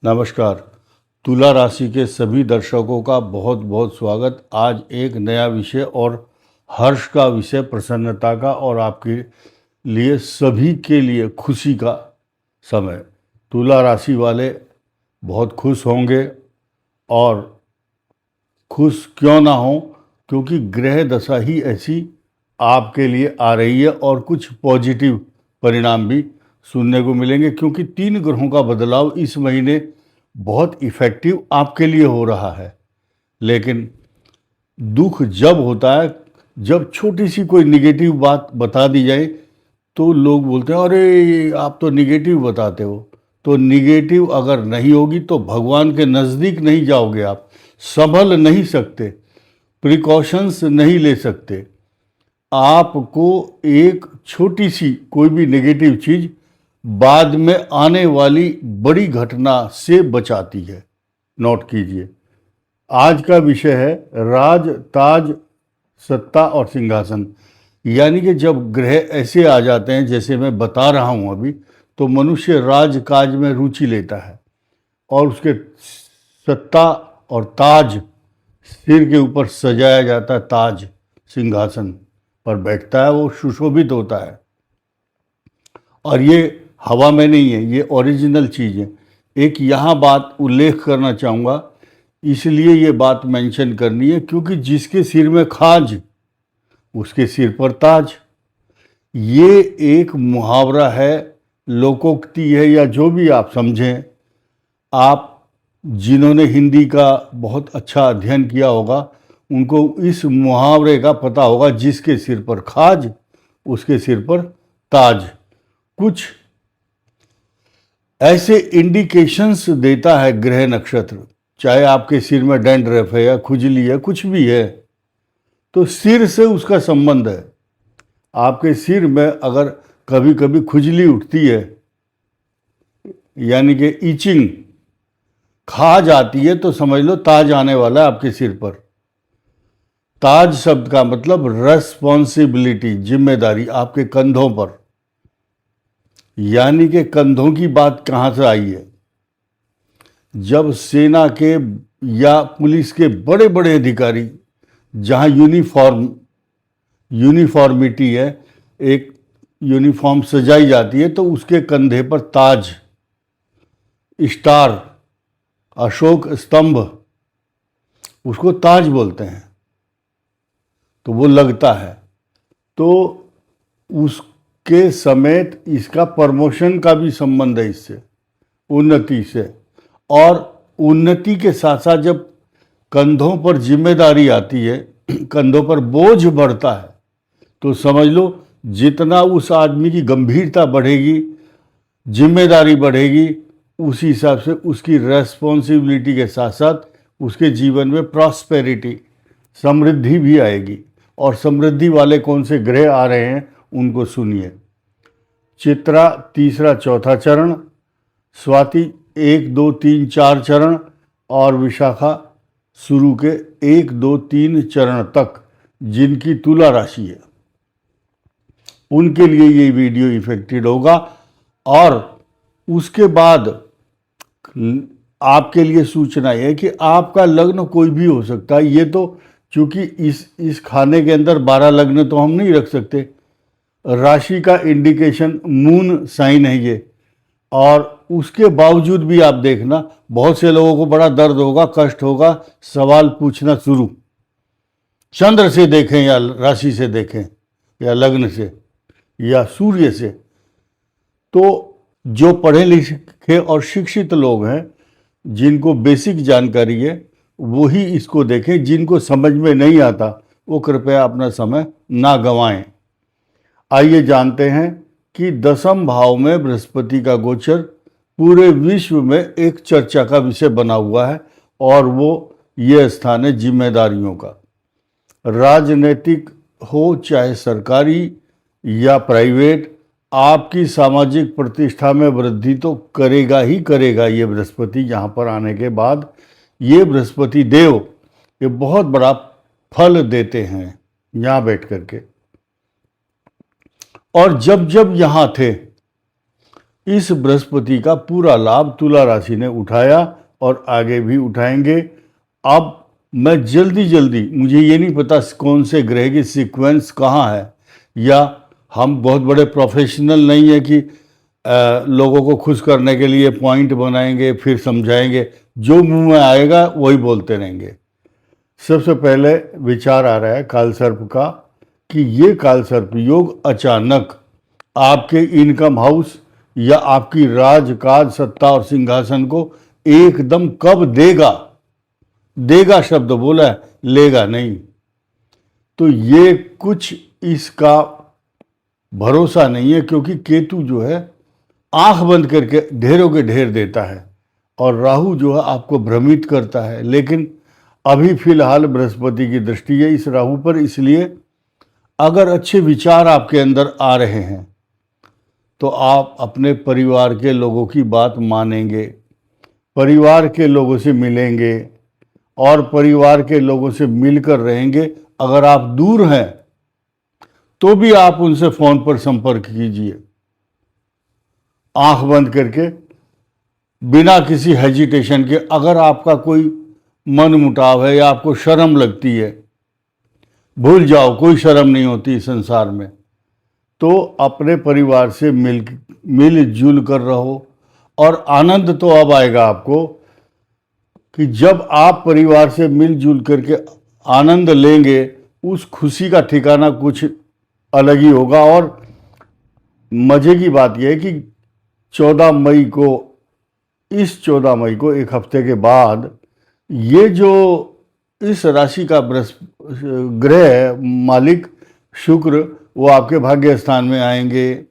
नमस्कार। तुला राशि के सभी दर्शकों का बहुत बहुत स्वागत। आज एक नया विषय और हर्ष का विषय, प्रसन्नता का और आपके लिए सभी के लिए खुशी का समय। तुला राशि वाले बहुत खुश होंगे और खुश क्यों ना हो, क्योंकि ग्रह दशा ही ऐसी आपके लिए आ रही है और कुछ पॉजिटिव परिणाम भी सुनने को मिलेंगे, क्योंकि 3 ग्रहों का बदलाव इस महीने बहुत इफ़ेक्टिव आपके लिए हो रहा है। लेकिन दुख जब होता है, जब छोटी सी कोई निगेटिव बात बता दी जाए तो लोग बोलते हैं अरे आप तो निगेटिव बताते हो। तो निगेटिव अगर नहीं होगी तो भगवान के नज़दीक नहीं जाओगे, आप संभल नहीं सकते, प्रिकॉशंस नहीं ले सकते। आपको एक छोटी सी कोई भी नेगेटिव चीज़ बाद में आने वाली बड़ी घटना से बचाती है। नोट कीजिए, आज का विषय है राज, ताज, सत्ता और सिंहासन। यानी कि जब ग्रह ऐसे आ जाते हैं जैसे मैं बता रहा हूँ अभी, तो मनुष्य राजकाज में रुचि लेता है और उसके सत्ता और ताज, सिर के ऊपर सजाया जाता है ताज, सिंहासन पर बैठता है, वो सुशोभित होता है। और ये हवा में नहीं है, ये ओरिजिनल चीज़ है। एक यहाँ बात उल्लेख करना चाहूँगा, इसलिए ये बात मेंशन करनी है क्योंकि जिसके सिर में खाज उसके सिर पर ताज। ये एक मुहावरा है, लोकोक्ति है, या जो भी आप समझें। आप जिन्होंने हिंदी का बहुत अच्छा अध्ययन किया होगा उनको इस मुहावरे का पता होगा, जिसके सिर पर खाज उसके सिर पर ताज। कुछ ऐसे इंडिकेशंस देता है ग्रह नक्षत्र, चाहे आपके सिर में डैंड्रफ है या खुजली है, कुछ भी है, तो सिर से उसका संबंध है। आपके सिर में अगर कभी कभी खुजली उठती है, यानी कि इचिंग, खाज आती है, तो समझ लो ताज आने वाला है आपके सिर पर। ताज शब्द का मतलब रेस्पॉन्सिबिलिटी, जिम्मेदारी आपके कंधों पर। यानी कि कंधों की बात कहाँ से आई है? जब सेना के या पुलिस के बड़े बड़े अधिकारी, जहाँ यूनिफॉर्मिटी है, एक यूनिफॉर्म सजाई जाती है, तो उसके कंधे पर ताज, स्टार, अशोक स्तंभ, उसको ताज बोलते हैं, तो वो लगता है। तो उसके समेत इसका प्रमोशन का भी संबंध है इससे, उन्नति से। और उन्नति के साथ साथ जब कंधों पर जिम्मेदारी आती है, कंधों पर बोझ बढ़ता है, तो समझ लो जितना उस आदमी की गंभीरता बढ़ेगी, जिम्मेदारी बढ़ेगी, उसी हिसाब से उसकी रेस्पॉन्सिबिलिटी के साथ साथ उसके जीवन में प्रॉस्पेरिटी, समृद्धि भी आएगी। और समृद्धि वाले कौन से ग्रह आ रहे हैं उनको सुनिए। चित्रा तीसरा चौथा चरण, स्वाति 1 2 3 4 चरण और विशाखा शुरू के 1 2 3 चरण तक जिनकी तुला राशि है, उनके लिए ये वीडियो इफेक्टेड होगा। और उसके बाद आपके लिए सूचना है कि आपका लग्न कोई भी हो सकता है। ये तो चूंकि इस खाने के अंदर 12 लग्न तो हम नहीं रख सकते, राशि का इंडिकेशन मून साइन है ये। और उसके बावजूद भी आप देखना, बहुत से लोगों को बड़ा दर्द होगा, कष्ट होगा, सवाल पूछना शुरू, चंद्र से देखें या राशि से देखें या लग्न से या सूर्य से। तो जो पढ़े लिखे और शिक्षित लोग हैं, जिनको बेसिक जानकारी है, वही इसको देखें। जिनको समझ में नहीं आता वो कृपया अपना समय ना गंवाएं। आइए जानते हैं कि 10वें भाव में बृहस्पति का गोचर पूरे विश्व में एक चर्चा का विषय बना हुआ है, और वो ये स्थान है जिम्मेदारियों का। राजनीतिक हो चाहे सरकारी या प्राइवेट, आपकी सामाजिक प्रतिष्ठा में वृद्धि तो करेगा ही करेगा ये बृहस्पति। यहाँ पर आने के बाद ये बृहस्पति देव ये बहुत बड़ा फल देते हैं यहाँ बैठ करके। और जब जब यहाँ थे इस बृहस्पति का पूरा लाभ तुला राशि ने उठाया और आगे भी उठाएंगे। अब मैं जल्दी जल्दी, मुझे ये नहीं पता कौन से ग्रह की सीक्वेंस कहाँ है, या हम बहुत बड़े प्रोफेशनल नहीं है कि लोगों को खुश करने के लिए पॉइंट बनाएंगे फिर समझाएंगे, जो मुंह में आएगा वही बोलते रहेंगे। सबसे पहले विचार आ रहा है कालसर्प का कि ये कालसर्प योग अचानक आपके इनकम हाउस या आपकी राजकाज, सत्ता और सिंहासन को एकदम कब देगा। देगा शब्द बोला है, लेगा नहीं। तो ये कुछ इसका भरोसा नहीं है, क्योंकि केतु जो है आंख बंद करके ढेरों के ढेर देता है और राहु जो है आपको भ्रमित करता है। लेकिन अभी फिलहाल बृहस्पति की दृष्टि है इस राहु पर, इसलिए अगर अच्छे विचार आपके अंदर आ रहे हैं तो आप अपने परिवार के लोगों की बात मानेंगे, परिवार के लोगों से मिलेंगे और परिवार के लोगों से मिलकर रहेंगे। अगर आप दूर हैं तो भी आप उनसे फोन पर संपर्क कीजिए, आंख बंद करके, बिना किसी हेजिटेशन के। अगर आपका कोई मन मुटाव है या आपको शर्म लगती है, भूल जाओ, कोई शर्म नहीं होती संसार में। तो अपने परिवार से मिलजुल कर रहो। और आनंद तो अब आएगा आपको कि जब आप परिवार से मिलजुल करके आनंद लेंगे, उस खुशी का ठिकाना कुछ अलग ही होगा। और मज़े की बात यह है कि 14 मई को, इस 14 मई को, एक हफ्ते के बाद, ये जो इस राशि का ग्रह मालिक शुक्र, वो आपके भाग्य स्थान में आएंगे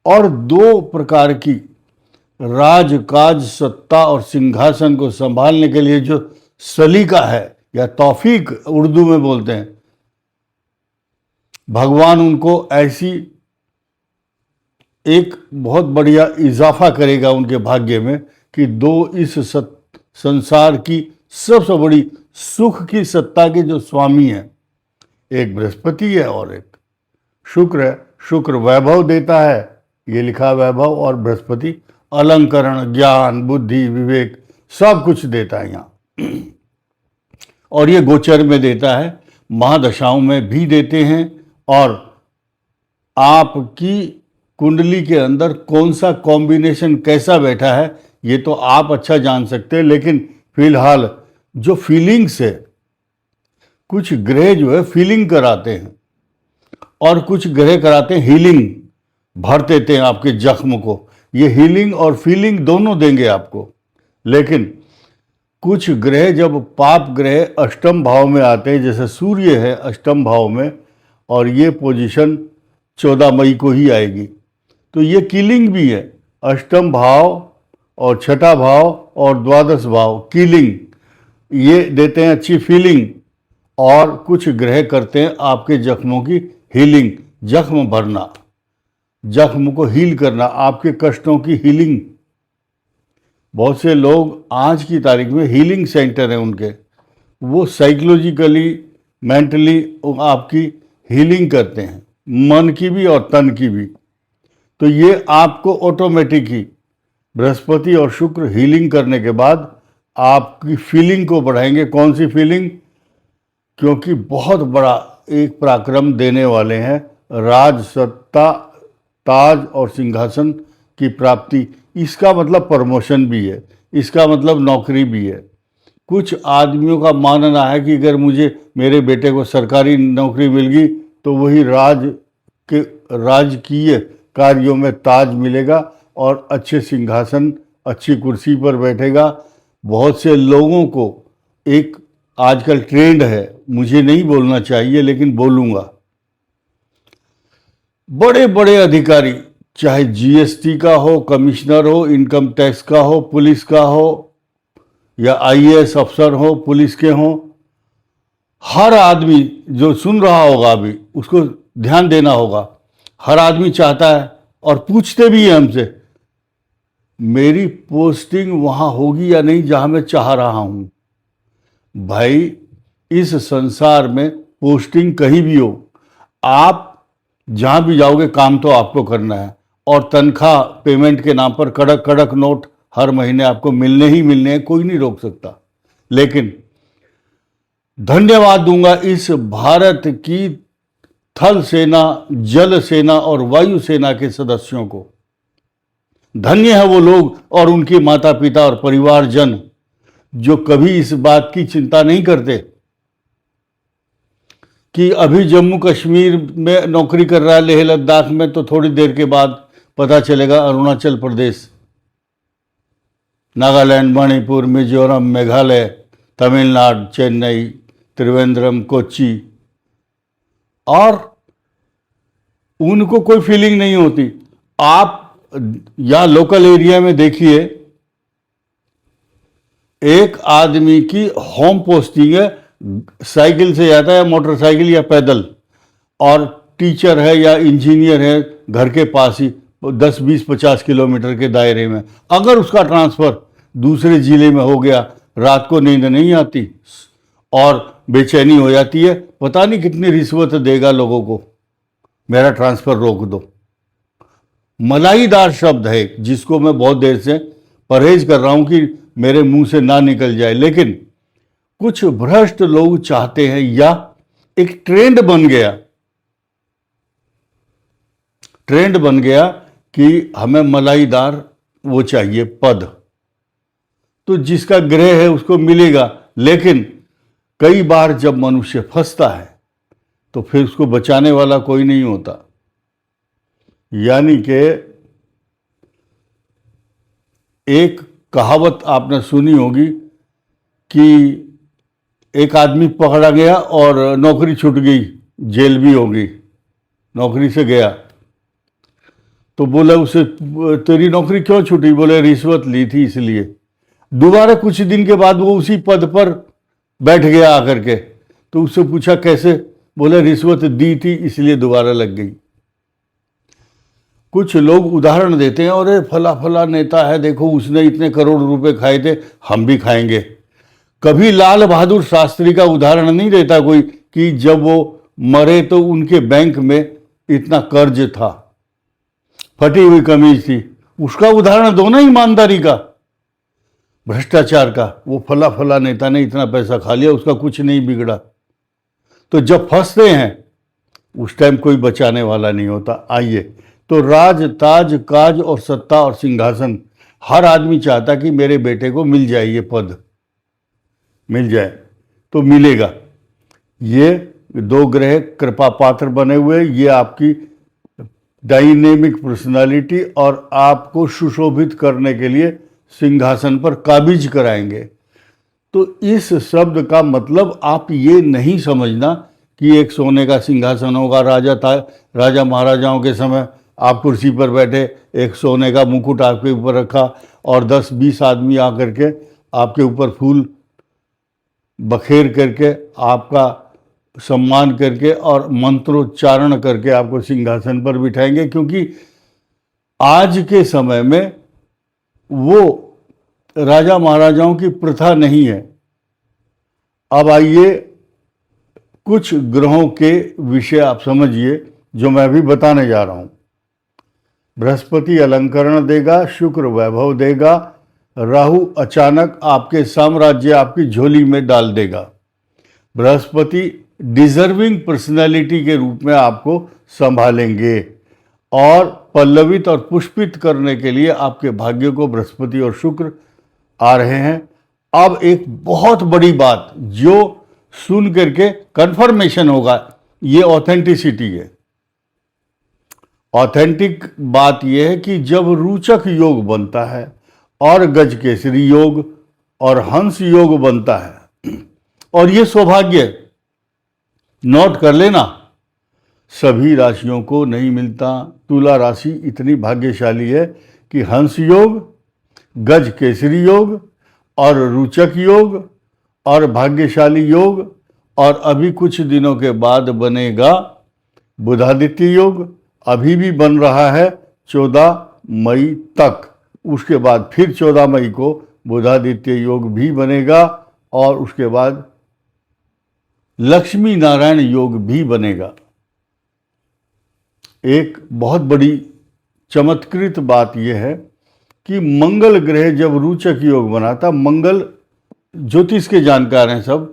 और 2 प्रकार की राजकाज, सत्ता और सिंहासन को संभालने के लिए जो सलीका है या तौफीक उर्दू में बोलते हैं, भगवान उनको ऐसी एक बहुत बढ़िया इजाफा करेगा उनके भाग्य में कि 2 इस संसार की सबसे बड़ी सुख की सत्ता के जो स्वामी हैं, एक बृहस्पति है और एक शुक्र है। शुक्र वैभव देता है, ये लिखा वैभव, और बृहस्पति अलंकरण, ज्ञान, बुद्धि, विवेक, सब कुछ देता है यहाँ। और ये गोचर में देता है, महादशाओं में भी देते हैं। और आपकी कुंडली के अंदर कौन सा कॉम्बिनेशन कैसा बैठा है ये तो आप अच्छा जान सकते हैं, लेकिन फिलहाल जो फीलिंग्स है, कुछ ग्रह जो है फीलिंग कराते हैं और कुछ ग्रह कराते हैं हीलिंग, भर देते हैं आपके जख्म को। ये हीलिंग और फीलिंग दोनों देंगे आपको। लेकिन कुछ ग्रह जब पाप ग्रह अष्टम भाव में आते हैं, जैसे सूर्य है अष्टम भाव में, और ये पोजीशन 14 मई को ही आएगी, तो ये किलिंग भी है। अष्टम भाव और छठा भाव और द्वादश भाव किलिंग, ये देते हैं अच्छी फीलिंग, और कुछ ग्रह करते हैं आपके जख्मों की हीलिंग, जख्म भरना, जख्म को हील करना, आपके कष्टों की हीलिंग। बहुत से लोग आज की तारीख में हीलिंग सेंटर हैं उनके, वो साइकोलॉजिकली, मेंटली आपकी हीलिंग करते हैं, मन की भी और तन की भी। तो ये आपको ऑटोमेटिक ही बृहस्पति और शुक्र हीलिंग करने के बाद आपकी फीलिंग को बढ़ाएंगे। कौन सी फीलिंग? क्योंकि बहुत बड़ा एक पराक्रम देने वाले हैं, राज, सत्ता, ताज और सिंहासन की प्राप्ति। इसका मतलब प्रमोशन भी है, इसका मतलब नौकरी भी है। कुछ आदमियों का मानना है कि अगर मुझे, मेरे बेटे को सरकारी नौकरी मिल गई तो वही राजकीय कार्यों में ताज मिलेगा और अच्छे सिंहासन, अच्छी कुर्सी पर बैठेगा। बहुत से लोगों को एक आजकल ट्रेंड है, मुझे नहीं बोलना चाहिए लेकिन बोलूँगा, बड़े बड़े अधिकारी, चाहे जीएसटी का हो, कमिश्नर हो, इनकम टैक्स का हो, पुलिस का हो, या आईएएस अफसर हो, पुलिस के हो, हर आदमी जो सुन रहा होगा अभी उसको ध्यान देना होगा। हर आदमी चाहता है और पूछते भी हैं हमसे, मेरी पोस्टिंग वहाँ होगी या नहीं जहाँ मैं चाह रहा हूँ। भाई, इस संसार में पोस्टिंग कहीं भी हो, आप जहाँ भी जाओगे काम तो आपको करना है। और तनख्वाह पेमेंट के नाम पर कड़क कड़क नोट हर महीने आपको मिलने ही मिलने हैं, कोई नहीं रोक सकता। लेकिन धन्यवाद दूंगा इस भारत की थल सेना, जल सेना और वायु सेना के सदस्यों को। धन्य है वो लोग और उनके माता पिता और परिवारजन जो कभी इस बात की चिंता नहीं करते कि अभी जम्मू कश्मीर में नौकरी कर रहा है, लेह लद्दाख में, तो थोड़ी देर के बाद पता चलेगा अरुणाचल प्रदेश, नागालैंड, मणिपुर, मिजोरम, मेघालय, तमिलनाडु, चेन्नई, त्रिवेंद्रम, कोच्चि, और उनको कोई फीलिंग नहीं होती। आप यहाँ लोकल एरिया में देखिए, एक आदमी की होम पोस्टिंग है, साइकिल से जाता है, मोटरसाइकिल या पैदल, और टीचर है या इंजीनियर है घर के पास ही 10, 20, 50 किलोमीटर के दायरे में। अगर उसका ट्रांसफर दूसरे जिले में हो गया, रात को नींद नहीं आती और बेचैनी हो जाती है, पता नहीं कितनी रिश्वत देगा लोगों को, मेरा ट्रांसफर रोक दो। मलाईदार शब्द है जिसको मैं बहुत देर से परहेज कर रहा हूं कि मेरे मुंह से ना निकल जाए, लेकिन कुछ भ्रष्ट लोग चाहते हैं, या एक ट्रेंड बन गया कि हमें मलाईदार वो चाहिए पद, तो जिसका ग्रह है उसको मिलेगा। लेकिन कई बार जब मनुष्य फंसता है तो फिर उसको बचाने वाला कोई नहीं होता। यानी कि एक कहावत आपने सुनी होगी कि एक आदमी पकड़ा गया और नौकरी छूट गई, जेल भी हो गई, नौकरी से गया, तो बोला उसे, तेरी नौकरी क्यों छूटी? बोले रिश्वत ली थी इसलिए। दोबारा कुछ दिन के बाद वो उसी पद पर बैठ गया आकर के, तो उससे पूछा कैसे? बोले रिश्वत दी थी इसलिए दोबारा लग गई। कुछ लोग उदाहरण देते हैं, अरे फला फला नेता है, देखो उसने इतने करोड़ रुपए खाए थे, हम भी खाएंगे। कभी लाल बहादुर शास्त्री का उदाहरण नहीं देता कोई कि जब वो मरे तो उनके बैंक में इतना कर्ज था, फटी हुई कमीज थी। उसका उदाहरण दो ना ईमानदारी का, भ्रष्टाचार का। वो फला फला नेता ने इतना पैसा खा लिया, उसका कुछ नहीं बिगड़ा। तो जब फंसते हैं उस टाइम कोई बचाने वाला नहीं होता। आइए, तो राज, ताज, काज और सत्ता और सिंहासन, हर आदमी चाहता कि मेरे बेटे को मिल जाए, ये पद मिल जाए, तो मिलेगा। ये दो ग्रह कृपा पात्र बने हुए, ये आपकी डायनेमिक पर्सनालिटी और आपको सुशोभित करने के लिए सिंहासन पर काबिज कराएंगे। तो इस शब्द का मतलब आप ये नहीं समझना कि एक सोने का सिंहासन होगा, राजा महाराजाओं के समय आप कुर्सी पर बैठे, एक सोने का मुकुट आपके ऊपर रखा और 10-20 आदमी आकर के आपके ऊपर फूल बखेर करके आपका सम्मान करके और मंत्रोच्चारण करके आपको सिंहासन पर बिठाएंगे। क्योंकि आज के समय में वो राजा महाराजाओं की प्रथा नहीं है। अब आइए, कुछ ग्रहों के विषय आप समझिए जो मैं भी बताने जा रहा हूं। बृहस्पति अलंकरण देगा, शुक्र वैभव देगा, राहु अचानक आपके साम्राज्य आपकी झोली में डाल देगा। बृहस्पति डिजर्विंग पर्सनैलिटी के रूप में आपको संभालेंगे और पल्लवित और पुष्पित करने के लिए आपके भाग्य को बृहस्पति और शुक्र आ रहे हैं। अब एक बहुत बड़ी बात जो सुन करके कंफर्मेशन होगा, ये ऑथेंटिसिटी है। ऑथेंटिक बात यह है कि जब रूचक योग बनता है और गजकेसरी योग और हंस योग बनता है, और ये सौभाग्य नोट कर लेना, सभी राशियों को नहीं मिलता। तुला राशि इतनी भाग्यशाली है कि हंस योग, गज केसरी योग और रुचक योग और भाग्यशाली योग, और अभी कुछ दिनों के बाद बनेगा बुधादित्य योग। अभी भी बन रहा है 14 मई तक, उसके बाद फिर 14 मई को बुधादित्य योग भी बनेगा और उसके बाद लक्ष्मी नारायण योग भी बनेगा। एक बहुत बड़ी चमत्कृत बात यह है कि मंगल ग्रह जब रोचक योग बनाता, मंगल ज्योतिष के जानकार हैं सब,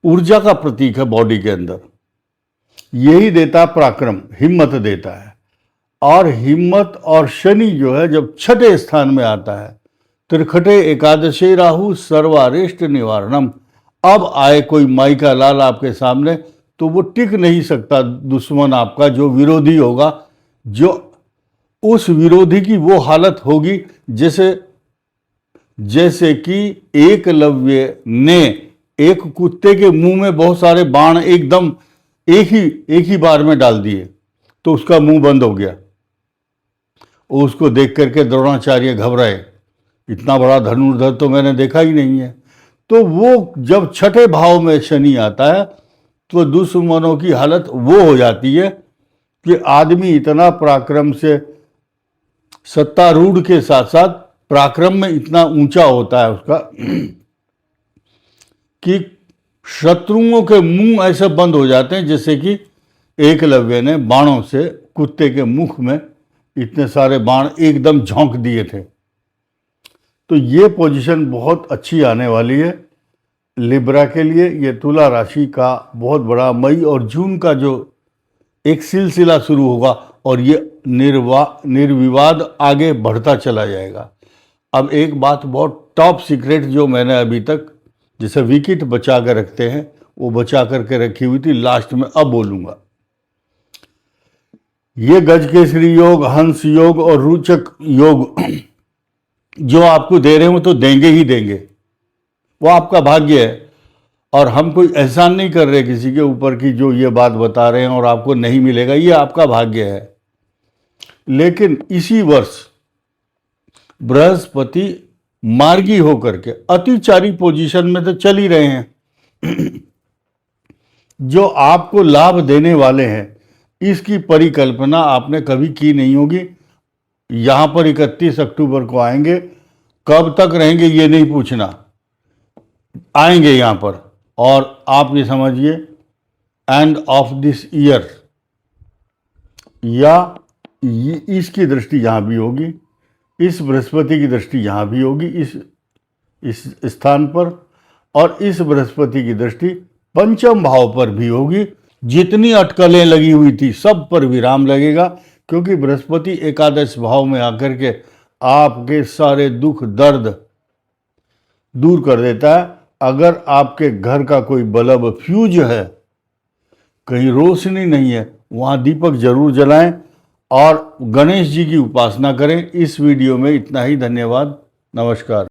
ऊर्जा का प्रतीक है बॉडी के अंदर, यही देता पराक्रम, हिम्मत देता है। और हिम्मत और शनि जो है जब छठे स्थान में आता है, त्रिखटे एकादशी राहु सर्वारिष्ट निवारणम, अब आए कोई माई का लाल आपके सामने तो वो टिक नहीं सकता दुश्मन आपका, जो विरोधी होगा, जो उस विरोधी की वो हालत होगी जैसे कि एकलव्य ने एक कुत्ते के मुंह में बहुत सारे बाण एकदम एक ही बार में डाल दिए तो उसका मुंह बंद हो गया। उसको देख करके द्रोणाचार्य घबराए, इतना बड़ा धनुर्धर तो मैंने देखा ही नहीं है। तो वो जब छठे भाव में शनि आता है तो दुश्मनों की हालत वो हो जाती है कि आदमी इतना पराक्रम से, सत्तारूढ़ के साथ साथ पराक्रम में इतना ऊंचा होता है उसका कि शत्रुओं के मुंह ऐसे बंद हो जाते हैं जैसे कि एकलव्य ने बाणों से कुत्ते के मुख में इतने सारे बाण एकदम झोंक दिए थे। तो ये पोजीशन बहुत अच्छी आने वाली है लिब्रा के लिए। ये तुला राशि का बहुत बड़ा मई और जून का जो एक सिलसिला शुरू होगा और ये निर्विवाद आगे बढ़ता चला जाएगा। अब एक बात बहुत टॉप सीक्रेट जो मैंने अभी तक, जैसे विकेट बचा कर रखते हैं, वो बचा करके रखी हुई थी, लास्ट में अब बोलूँगा। ये गजकेसरी योग, हंस योग और रोचक योग जो आपको दे रहे हो तो देंगे ही देंगे, वो आपका भाग्य है। और हम कोई एहसान नहीं कर रहे किसी के ऊपर की जो ये बात बता रहे हैं और आपको नहीं मिलेगा, ये आपका भाग्य है। लेकिन इसी वर्ष बृहस्पति मार्गी होकर के अतिचारी पोजीशन में तो चल ही रहे हैं जो आपको लाभ देने वाले हैं, इसकी परिकल्पना आपने कभी की नहीं होगी। यहाँ पर 31 अक्टूबर को आएंगे, कब तक रहेंगे ये नहीं पूछना, आएंगे यहाँ पर। और आप ये समझिए एंड ऑफ दिस ईयर, या इसकी दृष्टि यहाँ भी होगी, इस बृहस्पति की दृष्टि यहाँ भी होगी इस स्थान पर, और इस बृहस्पति की दृष्टि पंचम भाव पर भी होगी। जितनी अटकलें लगी हुई थी सब पर विराम लगेगा, क्योंकि बृहस्पति एकादश भाव में आकर के आपके सारे दुख दर्द दूर कर देता है। अगर आपके घर का कोई बल्ब फ्यूज है, कहीं रोशनी नहीं है, वहाँ दीपक जरूर जलाएं और गणेश जी की उपासना करें। इस वीडियो में इतना ही, धन्यवाद, नमस्कार।